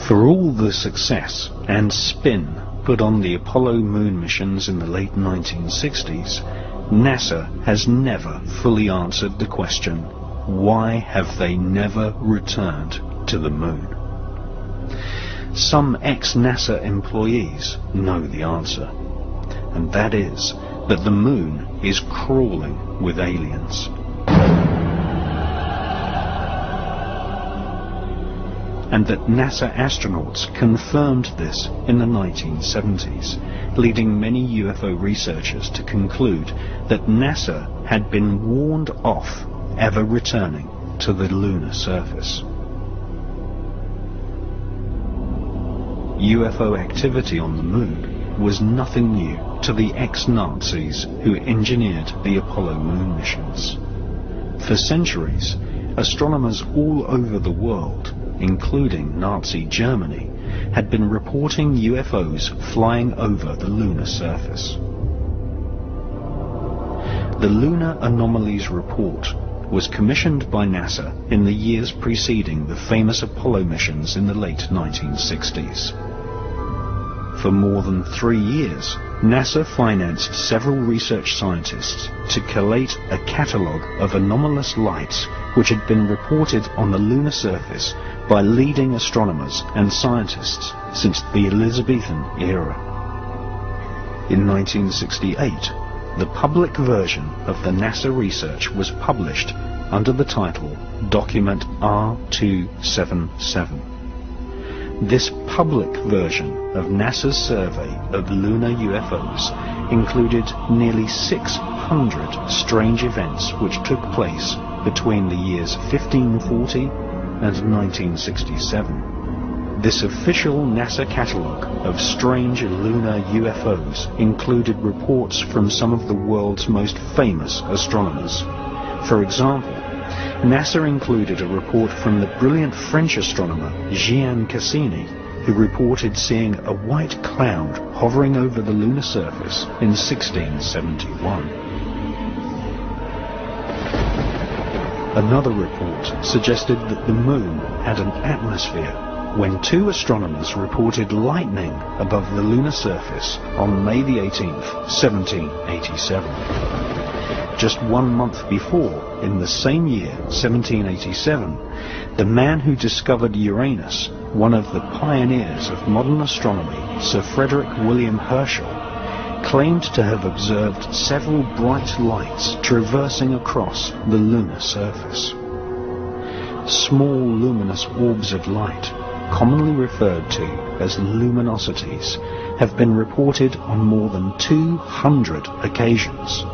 For all the success and spin put on the Apollo moon missions in the late 1960s, NASA has never fully answered the question, why have they never returned to the moon? Some ex-NASA employees know the answer, and that is that the moon is crawling with aliens. And that NASA astronauts confirmed this in the 1970s, leading many UFO researchers to conclude that NASA had been warned off ever returning to the lunar surface. UFO activity on the moon was nothing new to the ex-Nazis who engineered the Apollo moon missions. For centuries, astronomers all over the world, including Nazi Germany, had been reporting UFOs flying over the lunar surface. The Lunar Anomalies Report was commissioned by NASA in the years preceding the famous Apollo missions in the late 1960s. For more than 3 years, NASA financed several research scientists to collate a catalogue of anomalous lights which had been reported on the lunar surface by leading astronomers and scientists since the Elizabethan era. In 1968, the public version of the NASA research was published under the title Document R277. This public version of NASA's survey of lunar UFOs included nearly 600 strange events which took place between the years 1540 and 1967. This official NASA catalogue of strange lunar UFOs included reports from some of the world's most famous astronomers. For example, NASA included a report from the brilliant French astronomer Jean Cassini, who reported seeing a white cloud hovering over the lunar surface in 1671. Another report suggested that the moon had an atmosphere when 2 astronomers reported lightning above the lunar surface on May the 18th, 1787. Just 1 month before, in the same year, 1787, the man who discovered Uranus, one of the pioneers of modern astronomy, Sir Frederick William Herschel, claimed to have observed several bright lights traversing across the lunar surface. Small luminous orbs of light, commonly referred to as luminosities, have been reported on more than 200 occasions.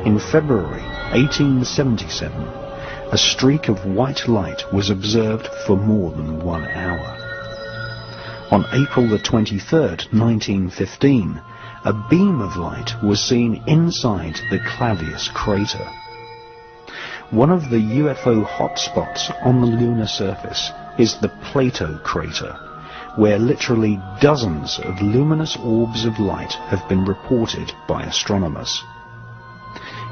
In February 1877, a streak of white light was observed for more than 1 hour. On April the 23rd, 1915, a beam of light was seen inside the Clavius crater. One of the UFO hotspots on the lunar surface is the Plato crater, where literally dozens of luminous orbs of light have been reported by astronomers.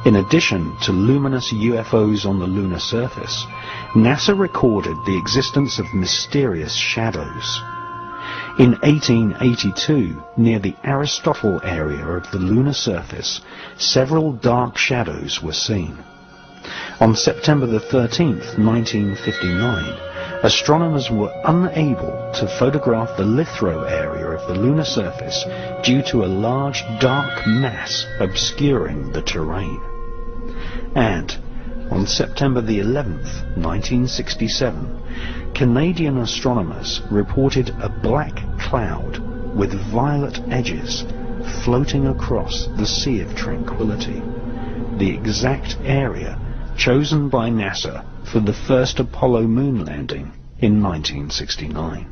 In addition to luminous UFOs on the lunar surface, NASA recorded the existence of mysterious shadows. In 1882, near the Aristotle area of the lunar surface, several dark shadows were seen. On September the 13th, 1959, astronomers were unable to photograph the lithosphere area of the lunar surface due to a large dark mass obscuring the terrain. And on September the 11th, 1967, Canadian astronomers reported a black cloud with violet edges floating across the Sea of Tranquility, the exact area chosen by NASA for the first Apollo moon landing in 1969.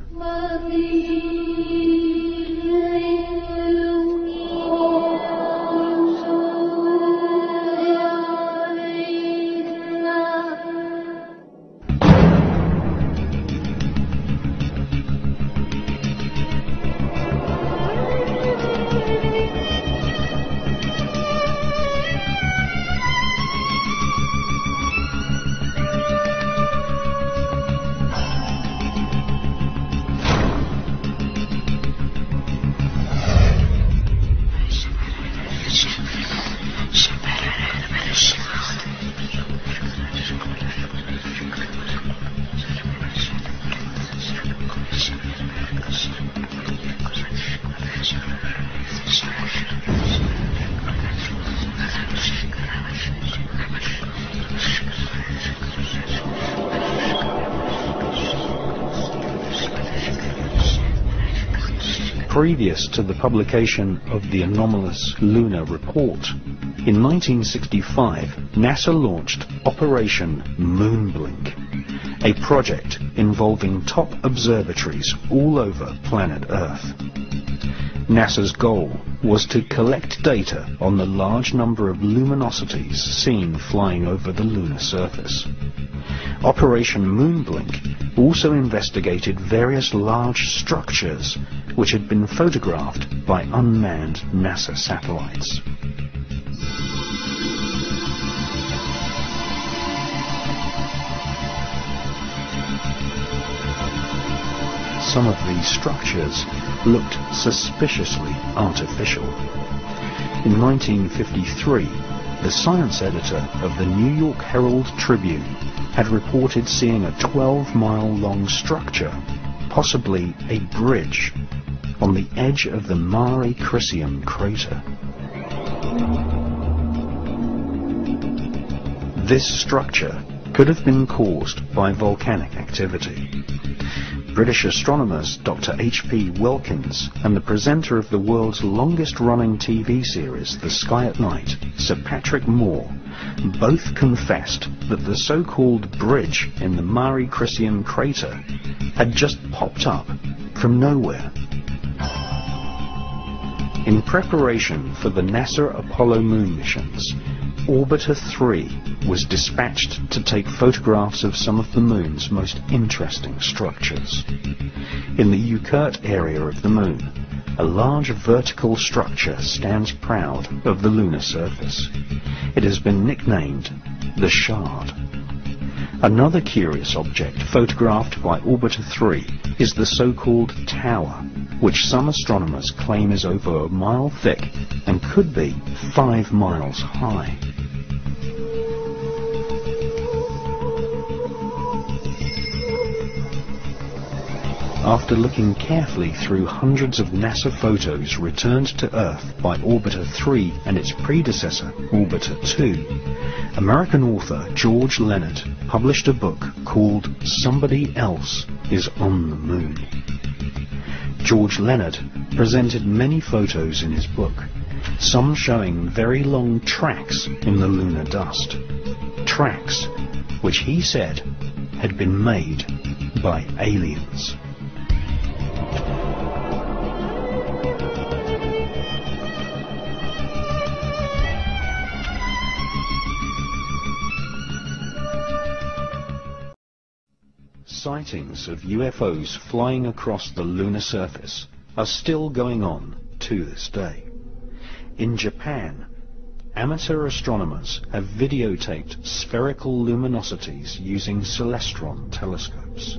Previous to the publication of the anomalous lunar report, in 1965, NASA launched Operation Moonblink, a project involving top observatories all over planet Earth. NASA's goal was to collect data on the large number of luminosities seen flying over the lunar surface. Operation Moonblink also investigated various large structures which had been photographed by unmanned NASA satellites. Some of these structures looked suspiciously artificial. In 1953, the science editor of the New York Herald Tribune had reported seeing a 12-mile-long structure, possibly a bridge, on the edge of the Mare Crisium crater. This structure could have been caused by volcanic activity. British astronomers Dr. H.P. Wilkins and the presenter of the world's longest-running TV series, The Sky at Night, Sir Patrick Moore, both confessed that the so-called bridge in the Mare Crisium crater had just popped up from nowhere. In preparation for the NASA Apollo moon missions, Orbiter 3 was dispatched to take photographs of some of the moon's most interesting structures. In the Ucurt area of the moon, a large vertical structure stands proud of the lunar surface. It has been nicknamed the Shard. Another curious object photographed by Orbiter 3 is the so-called tower, which some astronomers claim is over a mile thick and could be 5 miles high. After looking carefully through hundreds of NASA photos returned to Earth by Orbiter 3 and its predecessor, Orbiter 2, American author George Leonard published a book called Somebody Else is on the Moon. George Leonard presented many photos in his book, some showing very long tracks in the lunar dust. Tracks which he said had been made by aliens. Sightings of UFOs flying across the lunar surface are still going on to this day. In Japan, amateur astronomers have videotaped spherical luminosities using celestron telescopes.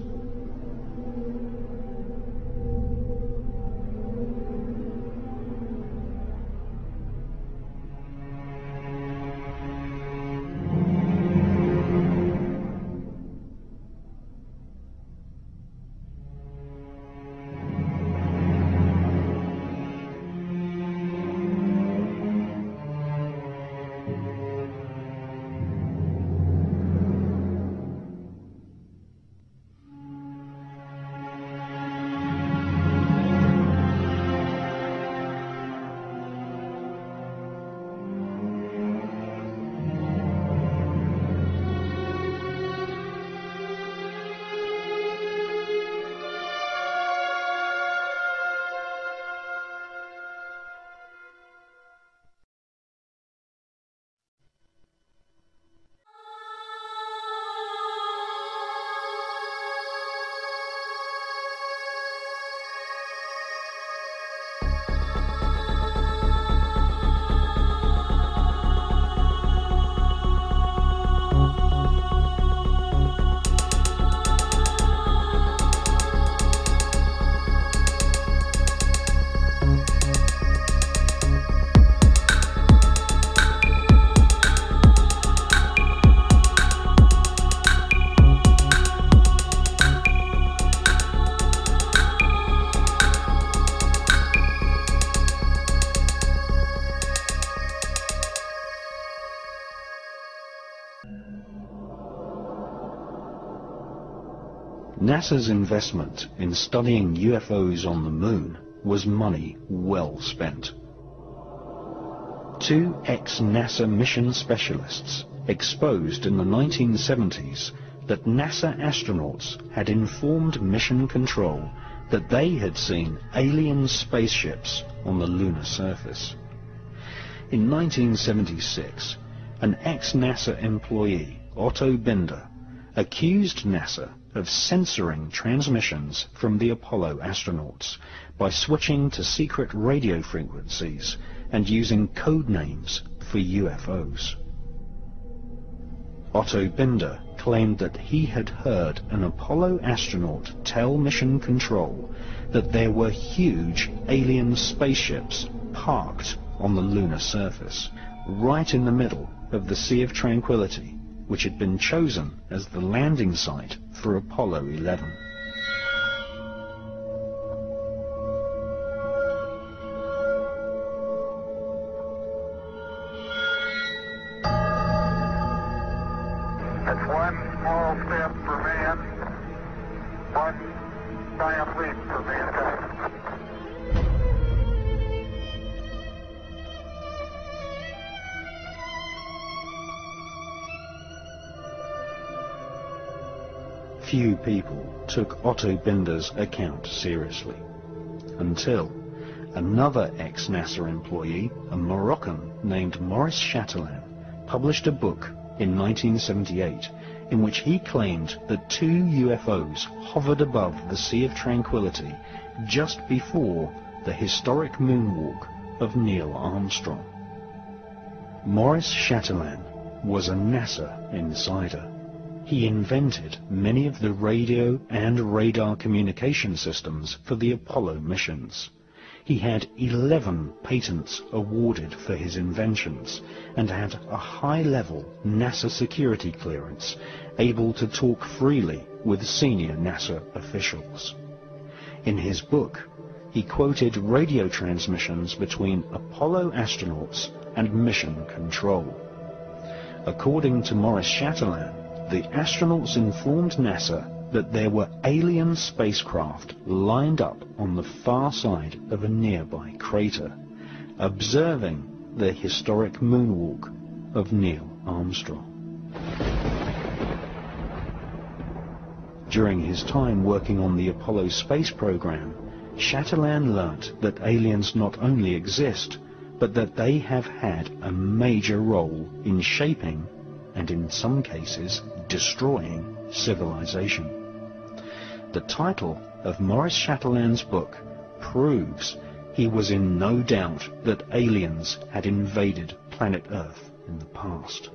NASA's investment in studying UFOs on the moon was money well spent. Two ex-NASA mission specialists exposed in the 1970s that NASA astronauts had informed Mission Control that they had seen alien spaceships on the lunar surface. In 1976, an ex-NASA employee, Otto Binder, accused NASA of censoring transmissions from the Apollo astronauts by switching to secret radio frequencies and using code names for UFOs. Otto Binder claimed that he had heard an Apollo astronaut tell Mission Control that there were huge alien spaceships parked on the lunar surface, right in the middle of the Sea of Tranquility, which had been chosen as the landing site for Apollo 11. It's one small step for man, one giant leap for mankind. Few people took Otto Binder's account seriously, until another ex-NASA employee, a Moroccan named Maurice Chatelain, published a book in 1978 in which he claimed that two UFOs hovered above the Sea of Tranquility just before the historic moonwalk of Neil Armstrong. Maurice Chatelain was a NASA insider. He invented many of the radio and radar communication systems for the Apollo missions. He had 11 patents awarded for his inventions and had a high-level NASA security clearance, able to talk freely with senior NASA officials. In his book, he quoted radio transmissions between Apollo astronauts and Mission Control. According to Maurice Chatelain, the astronauts informed NASA that there were alien spacecraft lined up on the far side of a nearby crater, observing the historic moonwalk of Neil Armstrong. During his time working on the Apollo space program, Chatelain learnt that aliens not only exist, but that they have had a major role in shaping, and in some cases destroying, civilization. The title of Maurice Chatelain's book proves he was in no doubt that aliens had invaded planet Earth in the past.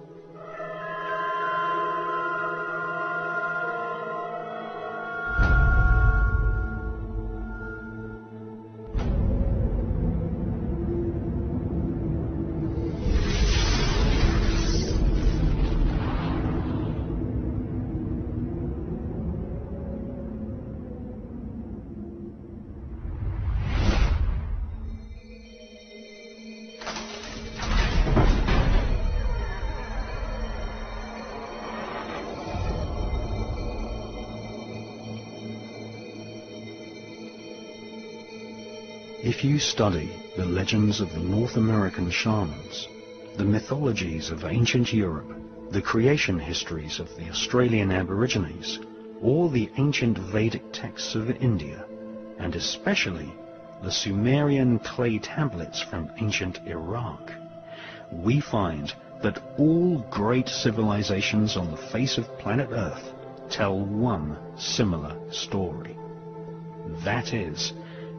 If you study the legends of the North American shamans, the mythologies of ancient Europe, the creation histories of the Australian Aborigines, or the ancient Vedic texts of India, and especially the Sumerian clay tablets from ancient Iraq, we find that all great civilizations on the face of planet Earth tell one similar story. That is,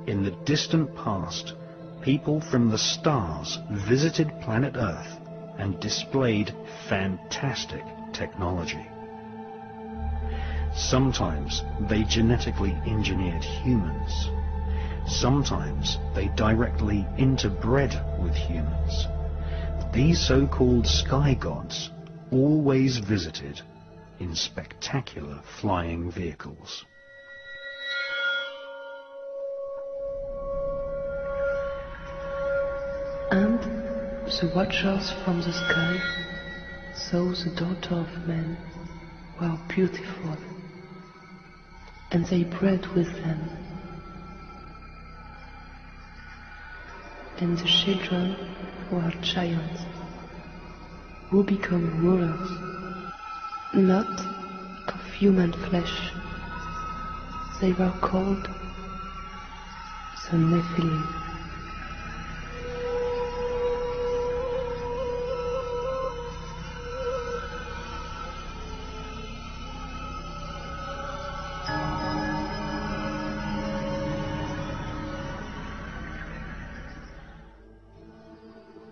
in the distant past, people from the stars visited planet Earth and displayed fantastic technology. Sometimes they genetically engineered humans. Sometimes they directly interbred with humans. These so-called sky gods always visited in spectacular flying vehicles. And the watchers from the sky saw the daughter of men were beautiful, and they bred with them. and the children were giants, who become rulers, not of human flesh. They were called the Nephilim.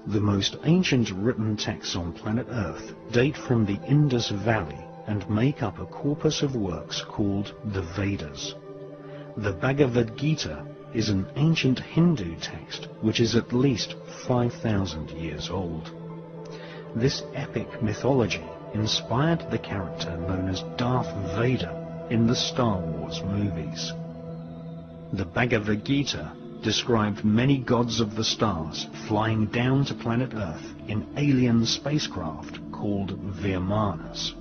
The most ancient written texts on planet Earth date from the Indus Valley and make up a corpus of works called the Vedas. The Bhagavad Gita is an ancient Hindu text which is at least 5,000 years old. This epic mythology inspired the character known as Darth Vader in the Star Wars movies. The Bhagavad Gita described many gods of the stars flying down to planet Earth in alien spacecraft called Vimanas.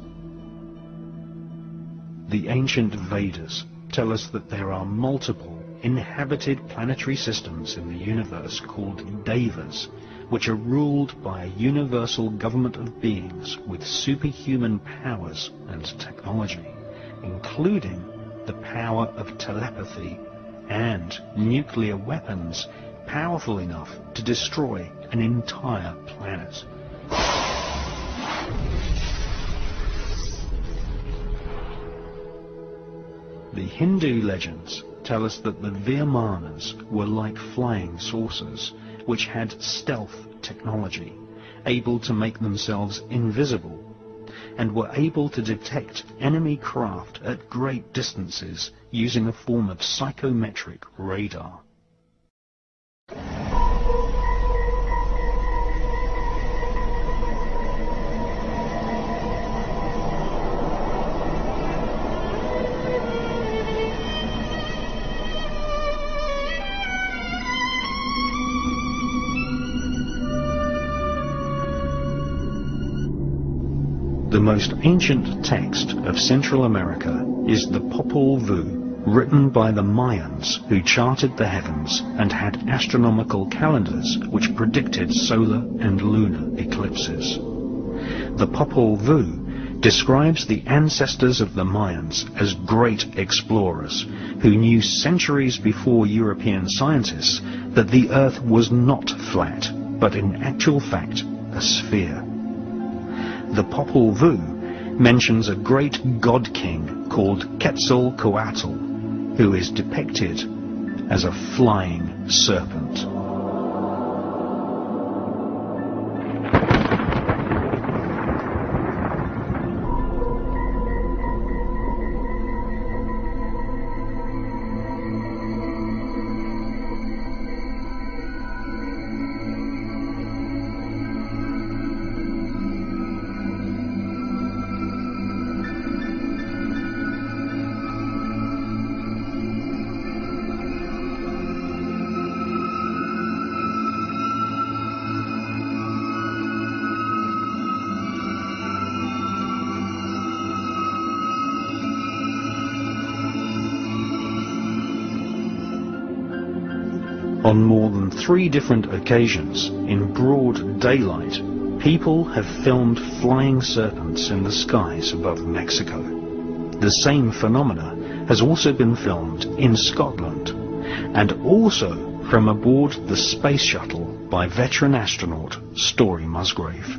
The ancient Vedas tell us that there are multiple inhabited planetary systems in the universe called Devas, which are ruled by a universal government of beings with superhuman powers and technology, including the power of telepathy and nuclear weapons powerful enough to destroy an entire planet. The Hindu legends tell us that the Vimanas were like flying saucers, which had stealth technology, able to make themselves invisible, and were able to detect enemy craft at great distances using a form of psychometric radar. The most ancient text of Central America is the Popol Vuh, written by the Mayans who charted the heavens and had astronomical calendars which predicted solar and lunar eclipses. The Popol Vuh describes the ancestors of the Mayans as great explorers who knew centuries before European scientists that the Earth was not flat, but in actual fact a sphere. The Popol Vuh mentions a great god-king called Quetzalcoatl, who is depicted as a flying serpent. On more than 3 different occasions, in broad daylight, people have filmed flying serpents in the skies above Mexico. The same phenomena has also been filmed in Scotland, and also from aboard the space shuttle by veteran astronaut Story Musgrave.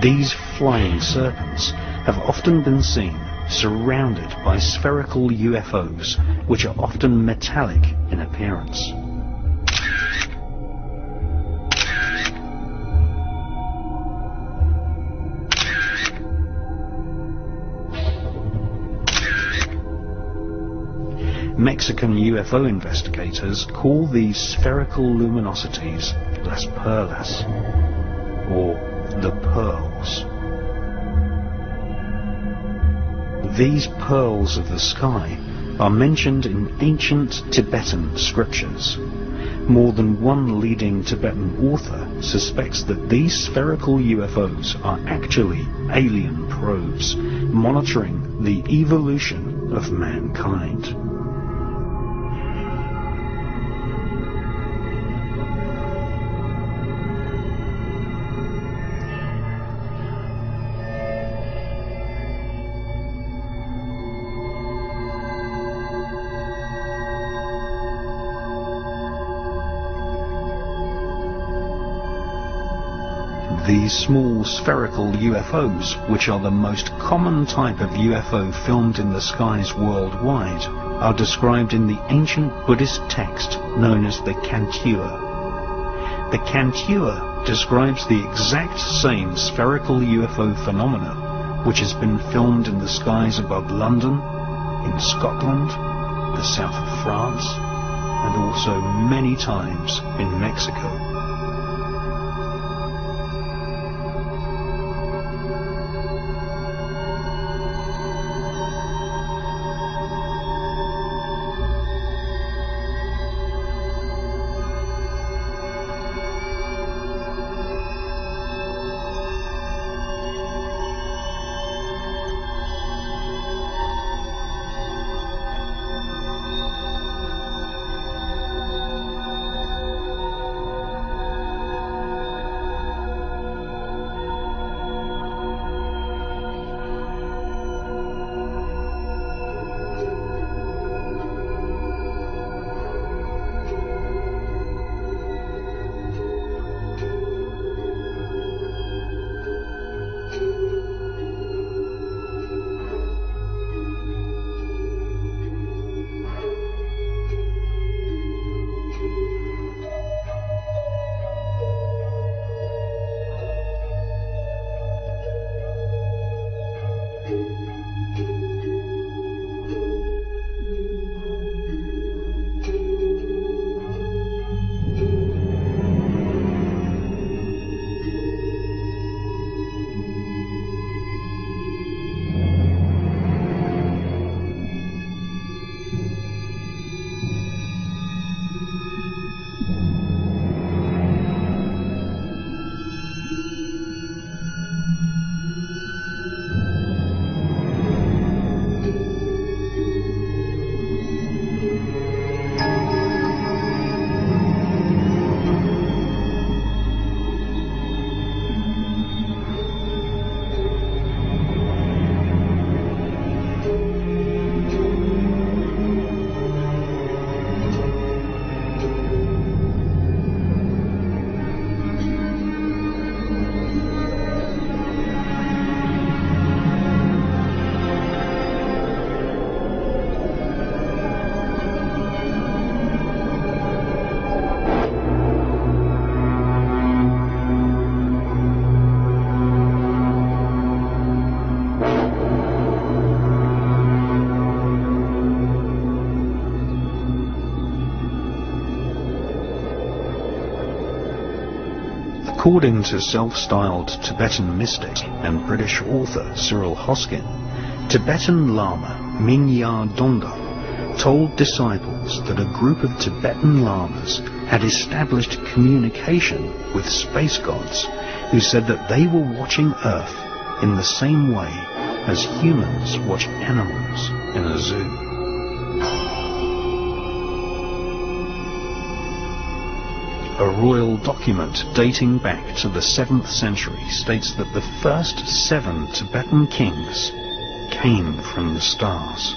These flying serpents have often been seen surrounded by spherical UFOs, which are often metallic in appearance. Mexican UFO investigators call these spherical luminosities las perlas, or the pearls. These pearls of the sky are mentioned in ancient Tibetan scriptures. More than one leading Tibetan author suspects that these spherical UFOs are actually alien probes monitoring the evolution of mankind. These small spherical UFOs, which are the most common type of UFO filmed in the skies worldwide, are described in the ancient Buddhist text known as the Cantua. The Cantua describes the exact same spherical UFO phenomena which has been filmed in the skies above London, in Scotland, the south of France, and also many times in Mexico. According to self-styled Tibetan mystic and British author Cyril Hoskin, Tibetan Lama Minya Donga told disciples that a group of Tibetan lamas had established communication with space gods who said that they were watching Earth in the same way as humans watch animals in a zoo. A royal document dating back to the 7th century states that the first 7 Tibetan kings came from the stars.